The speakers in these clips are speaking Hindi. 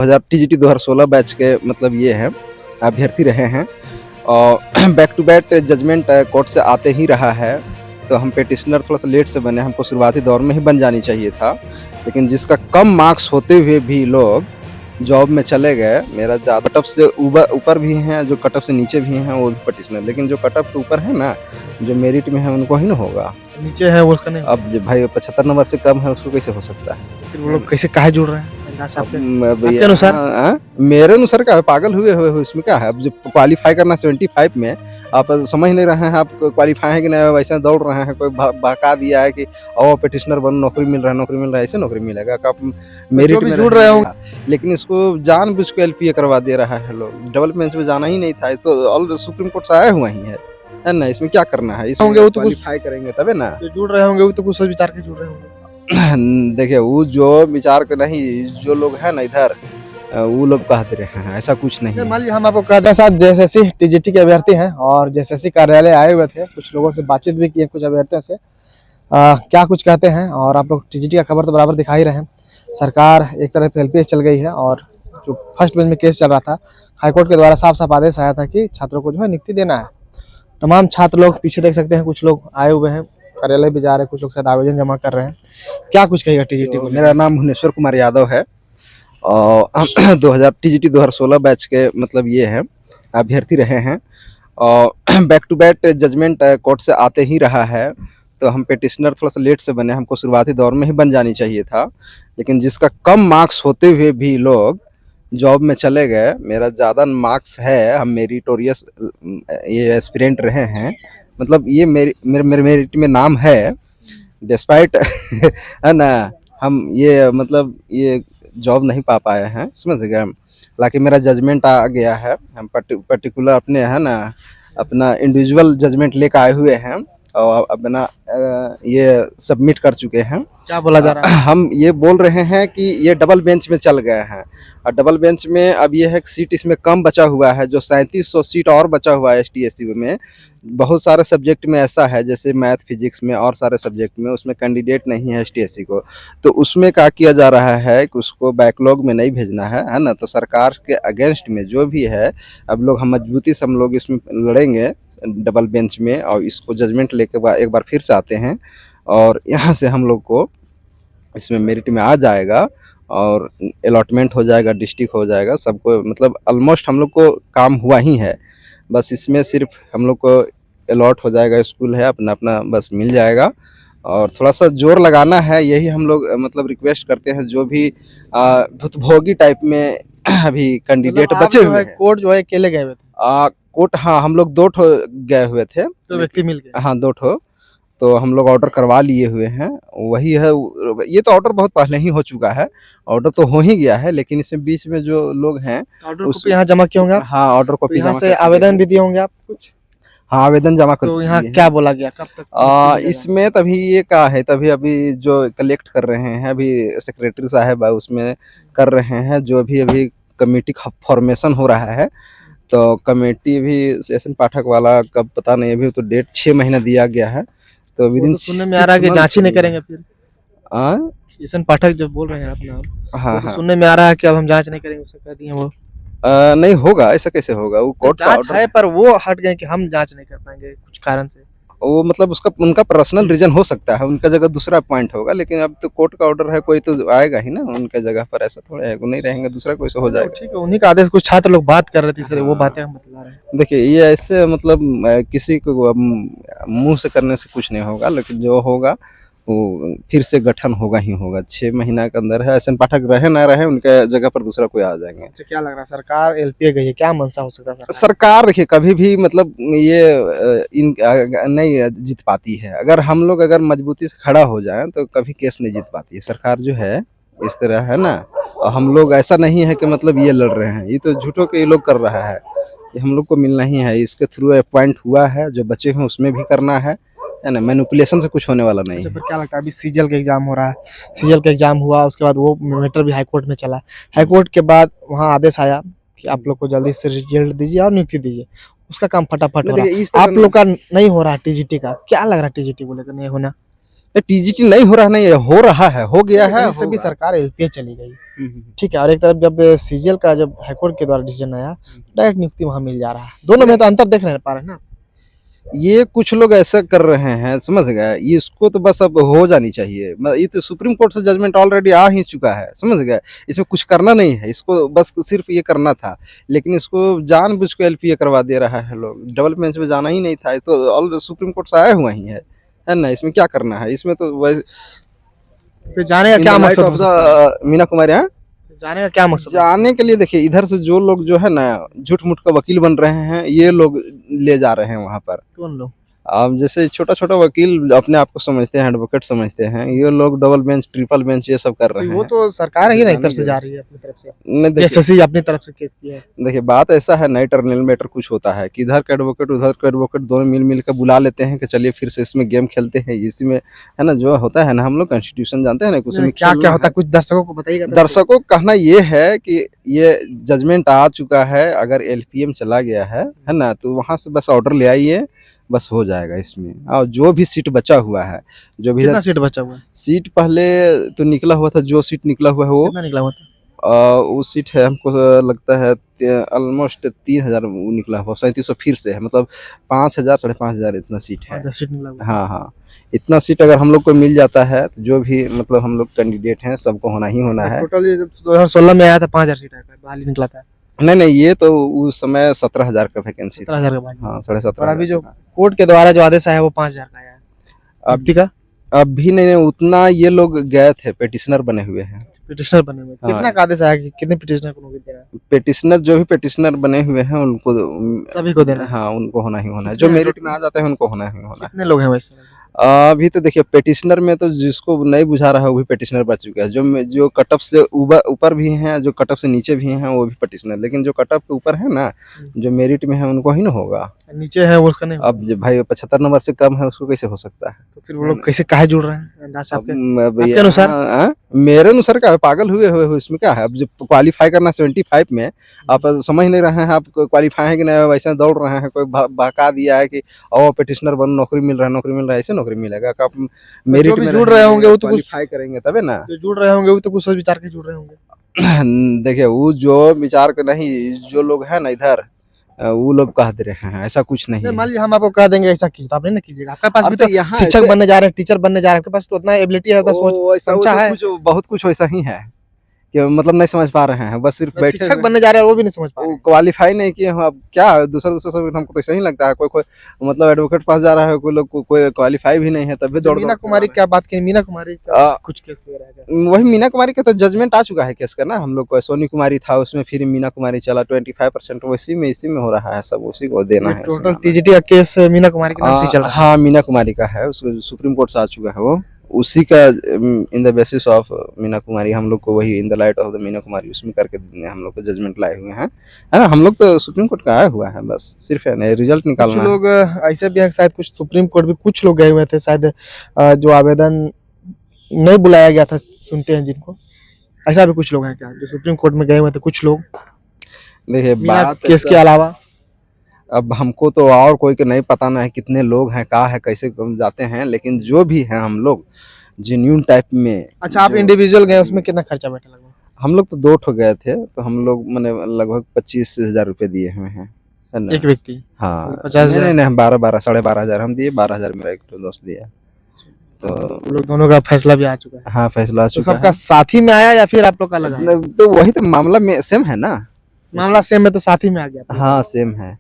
टीजीटी 2016 बैच के मतलब ये हैं अभ्यर्थी रहे हैं और back to back judgement court से आते ही रहा है। तो हम पेटिशनर थोड़ा सा लेट से बने, हमको शुरुआती दौर में ही बन जानी चाहिए था, लेकिन जिसका कम मार्क्स होते हुए भी लोग जॉब में चले गए। मेरा ज़्यादा कटअप से ऊपर भी हैं, जो कटअप से नीचे भी हैं वो भी पेटिशनर, लेकिन जो कटअप के ऊपर है ना, जो मेरिट में है उनको ही ना होगा, नीचे है वो उसका नहीं। अब जो भाई 75 नंबर से कम है उसको कैसे हो सकता है? फिर वो लोग कैसे काहे जुड़ रहे हैं आपके अब अनुसार? मेरे अनुसार क्या है, पागल हुए हुए इसमें क्या है? अब जो क्वालिफाई करना 75 में, आप समझ नहीं रहे हैं आप क्वालिफाई है कि नहीं, वैसे दौड़ रहे हैं। कोई बहका दिया है कि ओ पेटिशनर बनो, नौकरी मिल रहा है, नौकरी मिल रहा है, ऐसे नौकरी मिलेगा? आप मेरिट में जुड़ रहे हो, लेकिन इसको जानबूझ के एलपीए करवा दे रहा है लोग। डबल बेंच में जाना ही नहीं था, तो ऑल सुप्रीम कोर्ट से आया हुआ ही है ना। इसमें क्या करना है? इसमें होंगे वो तो क्वालिफाई करेंगे तबे ना। जो जुड़ रहे होंगे वो तो कुछ सोच विचार के जुड़ रहे होंगे। देखिए, वो जो विचार के नहीं, जो लोग हैं ना इधर, वो लोग कहते रहे हैं, ऐसा कुछ नहीं है। मान लीजिए हम आपको कहते हैं साथ जेएसएससी टीजीटी के अभ्यर्थी हैं और जेएसएससी कार्यालय आए हुए थे, कुछ लोगों से बातचीत भी की है, कुछ अभ्यर्थियों से क्या कुछ कहते हैं। और आप लोग टीजीटी का खबर तो बराबर दिखा ही रहे हैं। सरकार एक तरफ एलपीए चल गई है और जो फर्स्ट बेंच में केस चल रहा था, हाईकोर्ट के द्वारा साफ साफ आदेश आया था कि छात्रों को जो है नियुक्ति देना है। तमाम छात्र लोग पीछे देख सकते हैं, कुछ लोग आए हुए हैं, कार्यालय भी जा रहे हैं, कुछ लोग शायद आवेदन जमा कर रहे हैं। क्या कुछ कहेगा टीजीटी को? मेरा नाम भुवनेश्वर कुमार यादव है और 2016 बैच के मतलब ये हैं अभ्यर्थी रहे हैं और back to back judgement court से आते ही रहा है। तो हम पेटिशनर थोड़ा सा लेट से बने, हमको शुरुआती दौर में ही बन जानी चाहिए था, लेकिन जिसका कम मार्क्स होते हुए भी लोग जॉब में चले गए। मेरा ज़्यादा मार्क्स है, हम मेरिटोरियस ये एस्पिरेंट रहे हैं, मतलब ये मेरिट में नाम है डिस्पाइट है ना। हम ये मतलब ये जॉब नहीं पा पाए हैं, समझ गए। हालांकि मेरा जजमेंट आ गया है, हम पर्टिकुलर अपने है ना अपना इंडिविजुअल जजमेंट लेकर आए हुए हैं और अपना ये सबमिट कर चुके हैं। क्या बोला जा रहा है? हम ये बोल रहे हैं कि ये डबल बेंच में चल गए हैं और डबल बेंच में अब ये है कि सीट इसमें कम बचा हुआ है, जो 3700 सीट और बचा हुआ है एसटीएससी में। बहुत सारे सब्जेक्ट में ऐसा है, जैसे मैथ फिजिक्स में और सारे सब्जेक्ट में उसमें कैंडिडेट नहीं है एसटीएससी को, तो उसमें क्या किया जा रहा है कि उसको बैकलॉग में नहीं भेजना है ना। तो सरकार के अगेंस्ट में जो भी है, अब लोग हम मजबूती से हम लोग इसमें लड़ेंगे डबल बेंच में और इसको जजमेंट लेके एक बार फिर से आते हैं और यहाँ से हम लोग को इसमें मेरिट में आ जाएगा और अलॉटमेंट हो जाएगा, डिस्ट्रिक्ट हो जाएगा, सबको मतलब ऑलमोस्ट हम लोग को काम हुआ ही है। बस इसमें सिर्फ हम लोग को अलॉट हो जाएगा, स्कूल है अपना अपना, बस मिल जाएगा। और थोड़ा सा जोर लगाना है, यही हम लोग मतलब रिक्वेस्ट करते हैं। जो भी भुतभोगी टाइप में अभी कैंडिडेट बचे हुए हैं, कोर्ट जो है अकेले गए हुए थे? कोर्ट, हाँ हम लोग 2 ठो गए हुए थे, तो व्यक्ति मिल गए? हाँ 2 ठो, तो हम लोग ऑर्डर करवा लिए हुए हैं। वही है, ये तो ऑर्डर बहुत पहले ही हो चुका है, ऑर्डर तो हो ही गया है, लेकिन इसमें बीच में जो लोग हैं ऑर्डर यहाँ जमा किए होंगे आप? हाँ ऑर्डर कॉपी यहाँ से आवेदन भी दिए होंगे आप कुछ? हाँ आवेदन जमा कर। तो यहाँ क्या बोला गया, कब तक इसमें तभी ये क्या है, तभी अभी जो कलेक्ट कर रहे हैं, अभी सेक्रेटरी साहब है उसमें कर रहे हैं, जो अभी कमेटी का फॉर्मेशन हो रहा है। तो कमेटी भी सेशन पाठक वाला कब पता नहीं, अभी तो डेट 6 महीना दिया गया है। तो विदिन सुनने में आ रहा है कि जांच ही नहीं करेंगे फिर? सेशन पाठक जो बोल रहे हैं अपना, हाँ तो सुनने में आ रहा है कि अब हम जांच नहीं करेंगे, उससे कह दिए वो। नहीं होगा, ऐसा कैसे होगा? वो कोर्ट का जांच है पर वो हट गए कि हम जांच नहीं कर पाएंगे कुछ कारण से। वो मतलब उसका उनका पर्सनल रीजन हो सकता है, उनका जगह दूसरा पॉइंट होगा, लेकिन अब तो कोर्ट का ऑर्डर है, कोई तो आएगा ही ना उनके जगह पर। ऐसा थोड़ा है, वो नहीं रहेंगे, दूसरा कोई से हो जाएगा। ठीक है, उन्हीं का आदेश, कुछ छात्र लोग बात कर रहे थे, इसलिए वो बातें हम बता रहे हैं। देखिए, ये ऐसे मतलब किसी को मुंह से करने से कुछ नहीं होगा, लेकिन जो होगा वो फिर से गठन होगा ही होगा। 6 महीना के अंदर है, ऐसे पाठक रहे ना रहे, उनके जगह पर दूसरा कोई आ जाएंगे। अच्छा, क्या लग रहा है सरकार एलपीए गई है, क्या मंशा हो सकता है? सरकार देखिए कभी भी मतलब ये इन नहीं जीत पाती है। अगर हम लोग अगर मजबूती से खड़ा हो जाएं तो कभी केस नहीं जीत पाती है सरकार, जो है इस तरह है ना। और हम लोग ऐसा नहीं है कि मतलब ये लड़ रहे हैं, ये तो झूठों के ये लोग कर रहा है, ये हम लोग को मिलना ही है। इसके थ्रू अपॉइंट हुआ है, जो बचे हैं उसमें भी करना है ना। मैनिपुलेशन से कुछ होने वाला नहीं है। पर क्या लगता है, अभी सीजल का एग्जाम हो रहा है, सीजल का एग्जाम हुआ, उसके बाद वो मैटर भी हाईकोर्ट में चला, हाईकोर्ट के बाद वहाँ आदेश आया कि आप लोग को जल्दी से रिजल्ट दीजिए और नियुक्ति दीजिए। उसका काम फटाफट हो रहा है, आप लोग का नहीं हो रहा टीजीटी का। क्या लग रहा है टीजीटी को लेकर नहीं होना? टीजीटी नहीं हो रहा, नहीं हो रहा है, हो गया है। इससे भी सरकार एलपीए चली गई, ठीक है, और एक तरफ जब सीजीएल का जब हाईकोर्ट के द्वारा डिसीजन आया, डायरेक्ट नियुक्ति वहां मिल जा रहा है। दोनों में तो अंतर देख नहीं पा रहे हैं ना। ये कुछ लोग ऐसा कर रहे हैं, समझ गए, इसको तो बस अब हो जानी चाहिए। ये तो सुप्रीम कोर्ट से जजमेंट ऑलरेडी आ ही चुका है, समझ गए, इसमें कुछ करना नहीं है, इसको बस सिर्फ ये करना था। लेकिन इसको जानबूझ के एलपीए करवा दे रहा है लोग, डबल बेंच में जाना ही नहीं था, ये तो ऑल सुप्रीम कोर्ट से आया हुआ ही है ना। इसमें क्या करना है, इसमें तो वैसे फिर जाने का क्या मकसद हो सकता है? मीना कुमारी, हाँ, जाने का क्या मकसद है? जाने के लिए देखिए, इधर से जो लोग जो है ना झूठ मूठ का वकील बन रहे हैं, ये लोग ले जा रहे हैं वहां पर। कौन लोग? अब जैसे छोटा छोटा वकील अपने आप को समझते हैं, एडवोकेट समझते हैं, ये लोग डबल बेंच ट्रिपल बेंच ये सब कर रहे वो हैं। तो सरकार ही ना एक तरफ से जा रही है अपनी तरफ से, नहीं देखिए, एसएससी अपनी तरफ से केस किया है। देखिए बात ऐसा है, नई टर्मिनल मैटर कुछ होता है कि इधर का एडवोकेट उधर का एडवोकेट दोनों मिल मिल कर बुला लेते हैं कि चलिए फिर से इसमें गेम खेलते हैं, इसी में है ना जो होता है ना, हम लोग कॉन्स्टिट्यूशन जानते हैं ना, उसमें क्या खेलना क्या होता है। है कुछ दर्शकों को बताइएगा। दर्शकों को कहना ये है कि ये जजमेंट आ चुका है, अगर एलपीएम चला गया है ना, तो वहां से बस ऑर्डर ले आइए, बस हो जाएगा इसमें। और जो भी सीट बचा हुआ है, जो भी कितना सीट बचा हुआ है? सीट पहले तो निकला हुआ था, जो सीट निकला हुआ है वो कितना निकला हुआ था? वो सीट है, हमको लगता है ऑलमोस्ट 3000 निकला हुआ, 3700 फिर से है, मतलब 5000 5,500 इतना सीट है। 10 सीट निकला हुआ। हाँ हाँ, इतना सीट अगर हम लोग को मिल जाता है तो जो भी मतलब हम लोग कैंडिडेट हैं सबको होना ही होना है। टोटल जब 2016 में आया था 5000 सीट आया था, बहाली निकला था। नहीं नहीं, ये तो उस समय 17,000 का वैकेंसी था। 17,000 का बहाली। हाँ, और 17,500 अभी जो कोर्ट के द्वारा जो आदेश आया वो 5000 का आया है। अब व्यक्ति का अभी नहीं, उतना ये लोग गए थे, पेटिशनर बने हुए हैं। पिटिशनर बने हुए। हाँ। कितना का आदेश आया कि कितने पिटिशनर को नौकरी देना है? पेटिशनर जो भी पेटिशनर बने हुए हैं उनको सभी को देना है। हाँ, उनको होना ही होना है, जो मेरिट में आ जाते हैं उनको होना ही होना है। कितने लोग हैं वैसे? अभी तो देखिए, पेटिशनर में तो जिसको नहीं बुझा रहा है वो भी पेटिशनर बच चुका है। जो कट ऑफ से ऊपर भी हैं, जो कट ऑफ से नीचे भी हैं, वो भी पेटिशनर। लेकिन जो कट ऑफ के ऊपर है ना, जो मेरिट में है, उनको ही ना होगा। नीचे है वो उसका नहीं होगा। अब जो भाई 75 नंबर से कम है उसको कैसे हो सकता है? तो फिर वो लोग कैसे काहे जुड़ रहे हैं अंदाज आपके? अब आपके अनुसार? मेरे अनुसार क्या है, पागल हुए हुए हो, इसमें क्या है? अब जब क्वालिफाई करना 75 में, आप समझ नहीं रहे हैं आप क्वालिफाई है कि नहीं, वैसे दौड़ रहे हैं, कोई बहका दिया है कि ओ पेटिशनर बनो, नौकरी मिल रहा है, नौकरी मिल रहा है, ऐसे नौकरी मिलेगा? आप मेरिट भी में जुड़ रहे होंगे वो तो क्वालिफाई करेंगे तबे ना। जो जुड़ रहे होंगे वो तो कुछ सोच विचार के जुड़ रहे होंगे। देखिए, वो जो विचार के नहीं, जो लोग हैं ना इधर, वो लोग कह दे रहे हैं, ऐसा कुछ नहीं नहीं, है। मान लीजिए हम आपको कह देंगे ऐसा कीजिए, तो आप नहीं ना कीजिएगा। आपके पास अब भी तो तो यहाँ शिक्षक ऐसे- बनने जा रहे हैं, टीचर बनने जा रहे हैं, आपके पास तो उतना एबिलिटी है, उतना वो सोच ऐसा वो समझा तो है। कुछ बहुत कुछ वैसा ही है कि मतलब नहीं समझ पा रहे हैं, बस सिर्फ बैठे शिक्षक हुए बनने जा रहे हैं वो भी नहीं समझ पा रहे वो हैं। क्वालिफाई नहीं किए हो। अब क्या दूसरा सब हमको तो ऐसा ही लगता है, कोई कोई मतलब एडवोकेट पास जा रहा है, कोई लोग कोई क्वालिफाई भी नहीं है, तब भी जो दौड़ मीना दौड़ के कुमारी जा क्या बात की, मीना कुमारी का रहे हैं। कुछ केस वगैरह है? वही मीना कुमारी का तो जजमेंट आ चुका है केस का ना, हम लोग को सोनी कुमारी था उसमें, फिर मीना कुमारी चला, 25% इसी में हो रहा है, सब उसी को देना है। टोटल टीजीटी का केस मीना कुमारी के नाम से चल रहा है। हाँ, मीना कुमारी का है, उसको सुप्रीम कोर्ट से आ चुका है वो, उसी का in the basis of Meena Kumari, हम लोग को वही in the light of the Meena Kumari उसमें करके हम लोग को जजमेंट लाए हुए हैं, है ना। हम लोग तो सुप्रीम कोर्ट का आया हुआ है, बस सिर्फ है ना रिजल्ट कुछ निकालना है। लोग ऐसे भी हैं, शायद कुछ सुप्रीम कोर्ट भी कुछ लोग गए हुए थे शायद, जो आवेदन नहीं बुलाया गया था, सुनते हैं जिनको, ऐसा भी कुछ लोग हैं क्या जो सुप्रीम कोर्ट में गए हुए थे कुछ लोग देखिए बिना बात केस के अलावा? अब हमको तो और कोई के नहीं पता ना है कितने लोग हैं, कहाँ है, कैसे जाते हैं, लेकिन जो भी हैं हम लोग जेन्यून टाइप में। अच्छा, आप जो- इंडिविजुअल गए, उसमें कितना खर्चा बैठा लगभग? हम लोग तो 2 ठो गए थे, तो हम लोग मैंने लगभग 25,000 रुपये दिए हुए हैं, है ना। एक व्यक्ति? हाँ, 50,000? नहीं नहीं, 12 12,500 हम दिए, 12,000 मेरा एक दोस्त दिया। तो वो लोग दोनों का फैसला भी आ चुका है। हाँ, फैसला आ तो चुका सबका साथी में आया या फिर आप लोग का अलग आया? तो वही तो मामला में सेम है ना। मामला सेम है तो साथी में आ गया। हाँ, सेम है,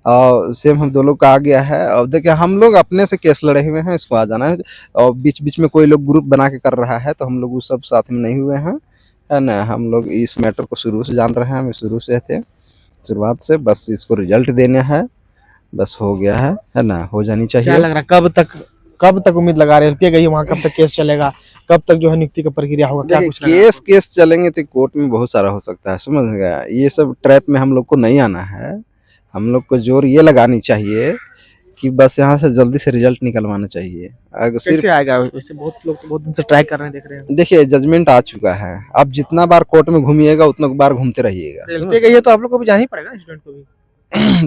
और सेम हम दोनों का आ गया है। और देखिए, हम लोग अपने से केस लड़े हुए हैं, इसको आ जाना है, और बीच बीच में कोई लोग ग्रुप बना के कर रहा है, तो हम लोग वो सब साथ में नहीं हुए हैं, है ना। हम लोग इस मैटर को शुरू से जान रहे हैं, हम शुरू से थे, शुरुआत से, बस इसको रिजल्ट देना है, बस हो गया है ना, हो जानी क्या चाहिए। लग रहा है कब तक उम्मीद लगा रहे हैं? एलपीए गई वहाँ, कब तक केस चलेगा, कब तक जो है नियुक्ति का प्रक्रिया होगा, क्या देखिए, कुछ लग रहा है आपको? केस चलेंगे तो कोर्ट में बहुत सारा हो सकता है, समझ गया। ये सब ट्रैप में हम लोग को नहीं आना है, हम लोग को जोर ये लगानी चाहिए कि बस यहाँ से जल्दी से रिजल्ट निकलवाना चाहिए। अगर सिर्फ कैसे आएगा वैसे? बहुत लोग तो बहुत दिन से ट्राई कर रहे हैं, देख रहे हैं। देखिए, जजमेंट आ चुका है, आप जितना बार कोर्ट में घूमिएगा उतना बार घूमते रहिएगा। एलपीए गई है तो आप लोग को भी जाना ही पड़ेगा, स्टूडेंट को भी।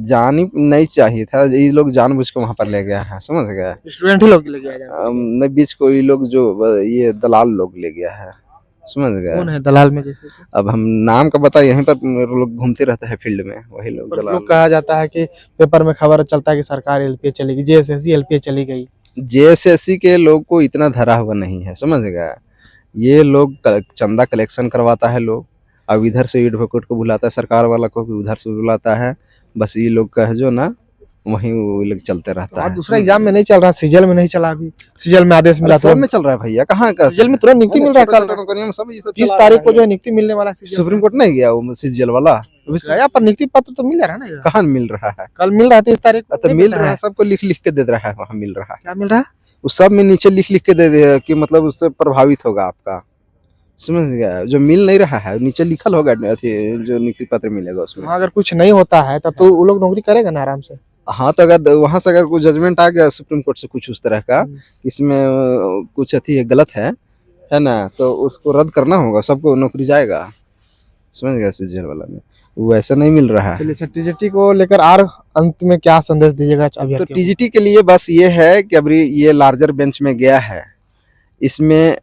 जानी नहीं चाहिए था, ये लोग जानबूझ के वहां पर ले गया है, समझ गया। स्टूडेंट ही लोग लेके आ जाएंगे। नहीं, बीच कोई लोग जो ये दलाल लोग ले गया है, समझ गए। कौन है दलाल में जैसे कि? अब हम नाम का बता, यहीं पर लोग घूमते रहते हैं फील्ड में, वही लोग पर दलाल। लोग कहा जाता है कि पेपर में खबर चलता है कि सरकार एलपीए चली गई, जेएसएससी एलपीए चली गई। जेएसएससी के लोग को इतना धरा हुआ नहीं है, समझ गए। ये लोग चंदा कलेक्शन करवाता है लोग, अब इधर से एडवोकेट को बुलाता है, सरकार वाला को भी उधर से बुलाता है, बस ये लोग का है जो ना वहीं वो लोग चलते रहता और है। दूसरा एग्जाम में नहीं चल रहा, सीजल में नहीं चला अभी, सीजल में आदेश मिला सब में चल रहा है भैया, कहाँ का सीजल में तुरंत नियुक्ति मिल रहा है। कल नौकरियों में सब ये सब 30 चला तारीख रहा को है। जो है नियुक्ति मिलने वाला है सीजल सुप्रीम कोर्ट नहीं गया वो सीजीएल वाला, अभी गया, पर नियुक्ति पत्र तो मिल जा रहा है ना। कहाँ मिल रहा है? कल मिल रहा है 30 तारीख को, तो नहीं मिल पता रहा है, है सबको लिख लिख के दे रहा है, वहाँ मिल रहा है। क्या मिल रहा है। उस सब में नीचे लिख लिख के दे दे कि मतलब उससे प्रभावित होगा आपका, समझ गया। जो मिल नहीं रहा है नीचे लिखल होगा, जो नियुक्ति पत्र मिलेगा उसमें। वहाँ अगर कुछ नहीं होता है तब तो वो लोग नौकरी करेगा ना आराम से। हाँ, तो अगर वहां से अगर कोई जजमेंट आ गया सुप्रीम कोर्ट से कुछ उस तरह का, इसमें कुछ अथी गलत है ना, तो उसको रद्द करना होगा, सबको नौकरी जाएगा, समझ गया। सीजीएल वाला में वो ऐसा नहीं मिल रहा है। चलिए अच्छा, टीजीटी को लेकर और अंत में क्या संदेश दीजिएगा तो अभ्यर्थियों को? टीजीटी के लिए बस ये है कि अभी ये लार्जर बेंच में गया है, इसमें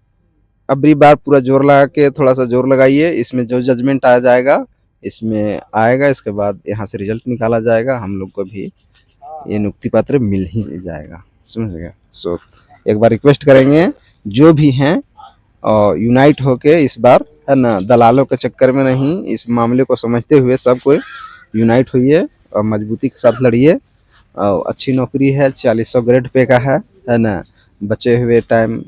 अबरी बार पूरा जोर लगा के थोड़ा सा जोर लगाइए, इसमें जो जजमेंट आ जाएगा इसमें आएगा, इसके बाद यहाँ से रिजल्ट निकाला जाएगा, हम लोग को भी ये नियुक्ति पत्र मिल ही जाएगा, समझ गया। सो एक बार रिक्वेस्ट करेंगे जो भी हैं और यूनाइट होके इस बार, है ना, दलालों के चक्कर में नहीं, इस मामले को समझते हुए सब कोई यूनाइट होइए और मजबूती के साथ लड़िए। और अच्छी नौकरी है, 4000 ग्रेड पे का है ना, बचे हुए टाइम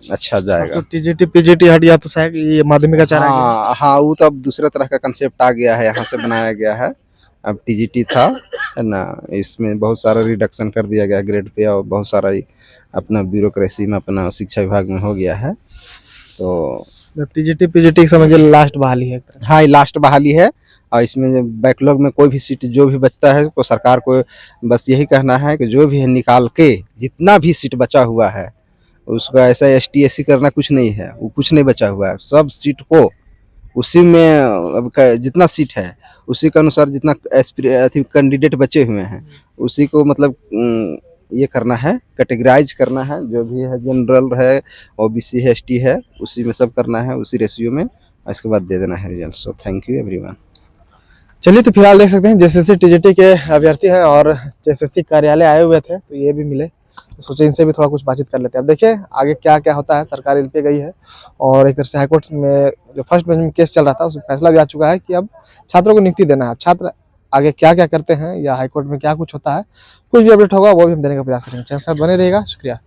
अच्छा जाएगा। तो टीजीटी पीजीटी हट गया तो शायद ये माध्यमिक आचार्य आ गया। हाँ हाँ, वो तो अब दूसरे तरह का कंसेप्ट आ गया है, यहाँ से बनाया गया है। अब टीजीटी था, है ना, इसमें बहुत सारा रिडक्शन कर दिया गया ग्रेड पे, और बहुत सारा अपना ब्यूरोक्रेसी में, अपना शिक्षा विभाग में हो गया है। तो टीजीटी पीजीटी समझिए लास्ट बहाली है। हाँ, ये लास्ट बहाली है, और इसमें बैकलॉग में कोई भी सीट जो भी बचता है तो सरकार को बस यही कहना है कि जो भी है निकाल के, जितना भी सीट बचा हुआ है उसका ऐसा एसटीएससी करना कुछ नहीं है, वो कुछ नहीं बचा हुआ है, सब सीट को उसी में अब जितना सीट है उसी के अनुसार जितना कैंडिडेट बचे हुए हैं उसी को मतलब ये करना है, कैटेगराइज करना है, जो भी है जनरल है, ओबीसी है, एसटी है, उसी में सब करना है, उसी रेशियो में, इसके बाद दे देना है result. So thank you everyone. चलिए तो फिलहाल देख सकते हैं जेएसएससी टीजीटी के अभ्यर्थी हैं और जेएसएससी कार्यालय आए हुए थे, तो ये भी मिले, तो सोचे इनसे भी थोड़ा कुछ बातचीत कर लेते हैं। अब देखिए आगे क्या क्या होता है। सरकार एलपीए गई है और एक तरह से हाईकोर्ट में जो फर्स्ट बेंच में केस चल रहा था उसमें फैसला भी आ चुका है कि अब छात्रों को नियुक्ति देना है। छात्र आगे क्या क्या करते हैं या हाईकोर्ट में क्या कुछ होता है, कुछ भी अपडेट होगा वो भी हम देने का प्रयास करेंगे। चैनल साथ बने रहेगा। शुक्रिया।